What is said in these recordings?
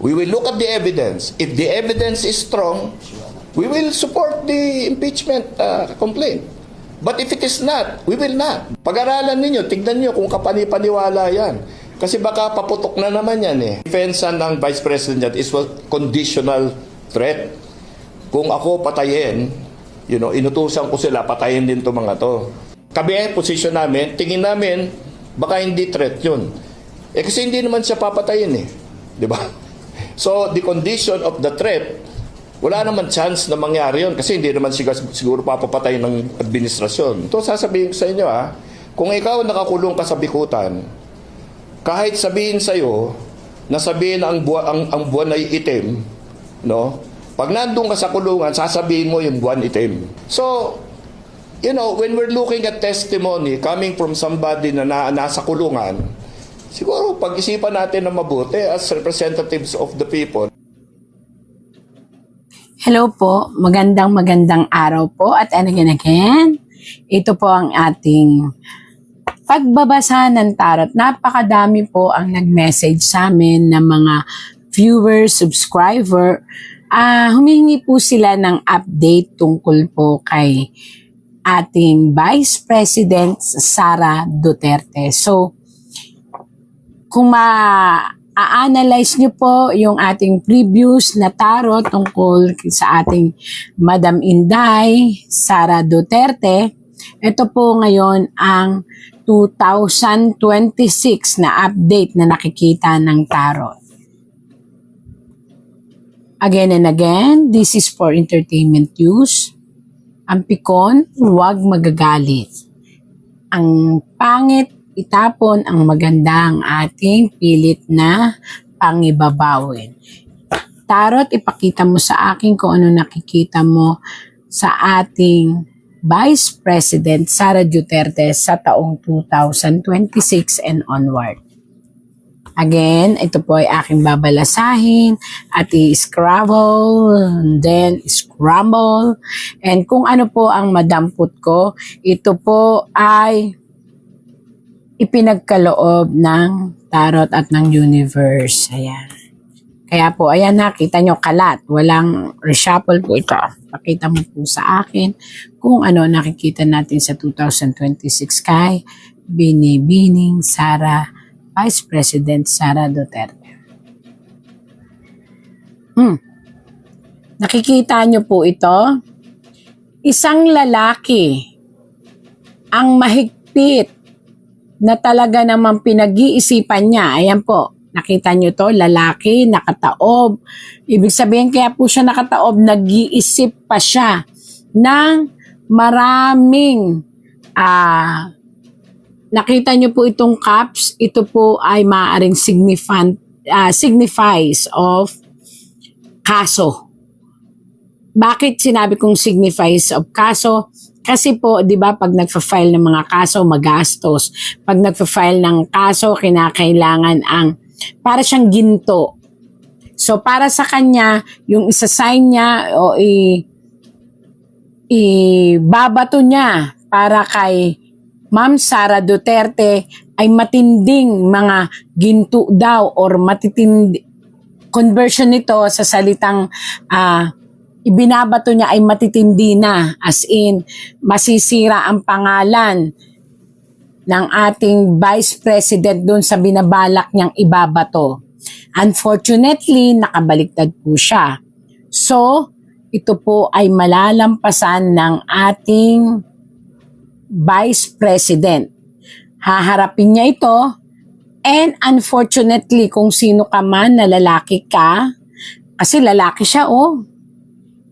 We will look at the evidence. If the evidence is strong, we will support the impeachment complaint. But if it is not, we will not. Pag-aralan ninyo, tignan nyo kung kapani-paniwala yan. Kasi baka paputok na naman yan eh. Defensa ng Vice President is a conditional threat. Kung ako patayin, inutusan ko sila, patayin din to mga to. Kami, position namin, tingin namin, baka hindi threat yun. Kasi hindi naman siya papatayin eh. Di ba? So, the condition of the threat, wala naman chance na mangyari yun kasi hindi naman siguro papapatay ng administrasyon. Ito sasabihin ko sa inyo kung ikaw nakakulong ka sa bikutan, kahit sabihin sa'yo na sabihin ang buwan ay itim, no? Pag nandun ka sa kulungan, sasabihin mo yung buwan itim. So, when we're looking at testimony coming from somebody na nasa kulungan, siguro pag-isipan natin na mabuti as representatives of the people. Hello po, magandang araw po at again, ito po ang ating pagbabasa ng tarot. Napakadami po ang nag-message sa amin ng mga viewers, subscriber. Humihingi po sila ng update tungkol po kay ating Vice President Sara Duterte. So, kung a-analyze nyo po yung ating previous na tarot tungkol sa ating Madam Inday, Sara Duterte, ito po ngayon ang 2026 na update na nakikita ng tarot. Again and again, this is for entertainment use. Ang pikon, huwag magagalit. Ang pangit, itapon. Ang maganda ang ating pilit na pangibabawin. Tarot, ipakita mo sa akin kung ano nakikita mo sa ating Vice President Sara Duterte sa taong 2026 and onward. Again, ito po ay aking babalasahin at i-scrabble, then scramble. And kung ano po ang madampot ko, ito po ay ipinagkaloob ng tarot at ng universe. Ayan. Kaya po, ayan nakita nyo kalat. Walang reshuffle po ito. Pakita mo po sa akin kung ano nakikita natin sa 2026 kay Binibining Sara, Vice President Sara Duterte. Nakikita nyo po ito? Isang lalaki ang mahigpit na talaga namang pinag-iisipan niya. Ayan po, nakita nyo to, lalaki, nakataob. Ibig sabihin kaya po siya nakataob, nag-iisip pa siya ng maraming nakita nyo po itong cups, ito po ay maaaring signifies of kaso. Bakit sinabi kong signifies of kaso? Kasi po, di ba, pag nagfa-file ng mga kaso, magastos. Pag nagfa-file ng kaso, kinakailangan para siyang ginto. So, para sa kanya, yung isa-sign niya o ibabato niya para kay Ma'am Sara Duterte ay matinding mga ginto daw or matitindi. Conversion nito sa salitang ibinabato niya ay matitindi na, as in masisira ang pangalan ng ating Vice President doon sa binabalak niyang ibabato. Unfortunately, nakabaliktad po siya. So, ito po ay malalampasan ng ating Vice President. Haharapin niya ito, and unfortunately, kung sino ka man na lalaki ka, kasi lalaki siya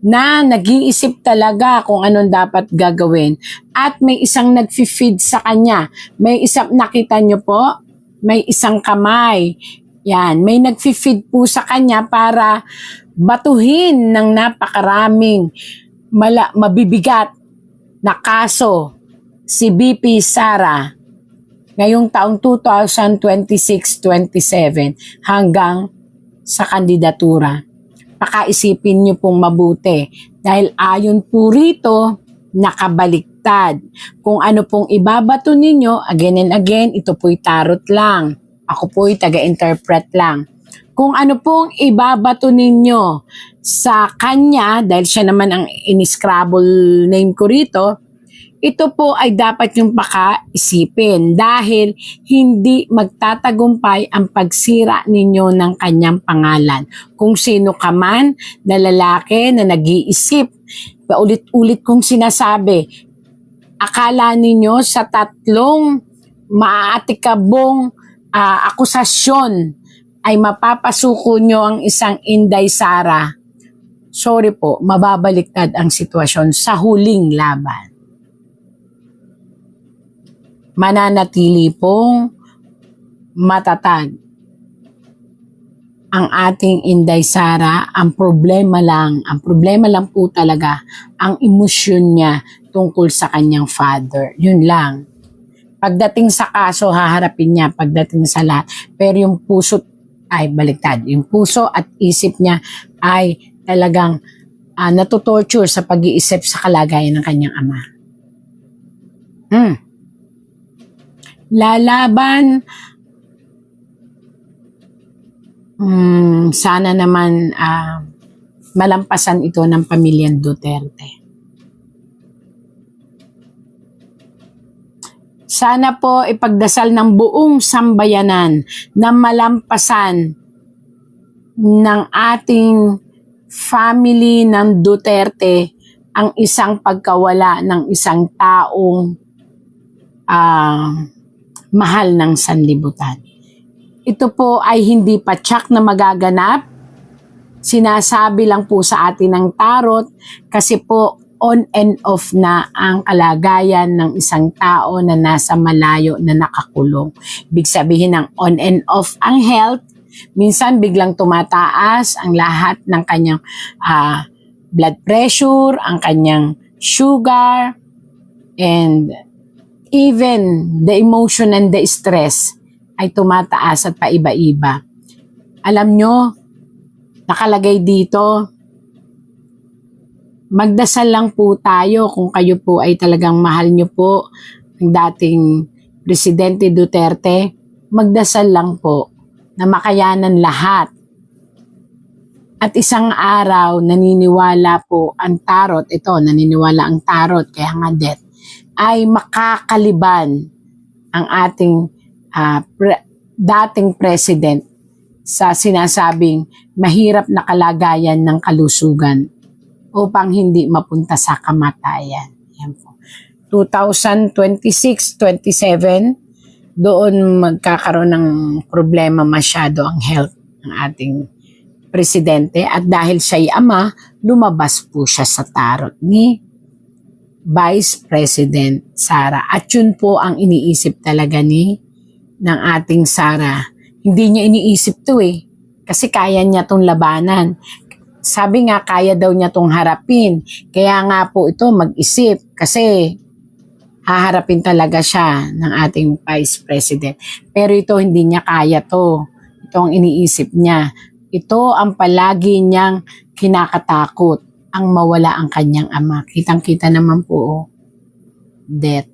na nag-iisip talaga kung anong dapat gagawin. At may isang nag-feed sa kanya. May isang, nakita nyo po, may isang kamay. Yan, may nag-feed po sa kanya para batuhin ng napakaraming mabibigat na kaso si VP Sara ngayong taong 2026-27 hanggang sa kandidatura. Pakaisipin niyo pong mabuti dahil ayon po rito nakabaliktad. Kung ano pong ibabato ninyo, again and again, ito po'y tarot lang. Ako po'y taga-interpret lang. kung ano pong ibabato ninyo sa kanya, dahil siya naman ang in-scrabble name ko rito, ito po ay dapat yung pakaisipin dahil hindi magtatagumpay ang pagsira ninyo ng kanyang pangalan. Kung sino ka man na lalaki na nag-iisip, paulit-ulit kong sinasabi, akala ninyo sa tatlong maaatikabong akusasyon ay mapapasuko nyo ang isang Inday Sara. Sorry po, mababaliktad ang sitwasyon sa huling laban. Mananatili pong matatag ang ating Inday Sara. Ang problema lang po talaga ang emosyon niya tungkol sa kanyang father. Yun lang. Pagdating sa kaso, haharapin niya pagdating sa lahat. Pero yung puso ay baliktad. Yung puso at isip niya ay talagang natutorture sa pag-iisip sa kalagayan ng kanyang ama. Lalaban, sana naman malampasan ito ng pamilyang Duterte. Sana po ipagdasal ng buong sambayanan na malampasan ng ating family ng Duterte ang isang pagkawala ng isang taong mahal ng sanlibutan. Ito po ay hindi pa tiyak na magaganap. Sinasabi lang po sa atin ng tarot kasi po on and off na ang kalagayan ng isang tao na nasa malayo na nakakulong. Ibig sabihin ng on and off ang health, minsan biglang tumataas ang lahat ng kanyang blood pressure, ang kanyang sugar, and even the emotion and the stress ay tumataas at paiba-iba. Alam nyo, nakalagay dito, magdasal lang po tayo kung kayo po ay talagang mahal nyo po ang dating Presidente Duterte, magdasal lang po na makayanan lahat. At isang araw, naniniwala po ang tarot, naniniwala ang tarot, kaya nga death, ay makakaliban ang ating dating president sa sinasabing mahirap na kalagayan ng kalusugan upang hindi mapunta sa kamatayan. Yan po. 2026-27, doon magkakaroon ng problema masyado ang health ng ating presidente at dahil siya'y ama, lumabas po siya sa tarot ni Vice President Sara. At yun po ang iniisip talaga ng ating Sara. Hindi niya iniisip to kasi kaya niya tong labanan. Sabi nga, kaya daw niya tong harapin. Kaya nga po ito mag-isip kasi haharapin talaga siya ng ating Vice President. Pero ito hindi niya kaya to. Ito ang iniisip niya. Ito ang palagi niyang kinakatakot, ang mawala ang kanyang ama. Kitang-kita naman po, death.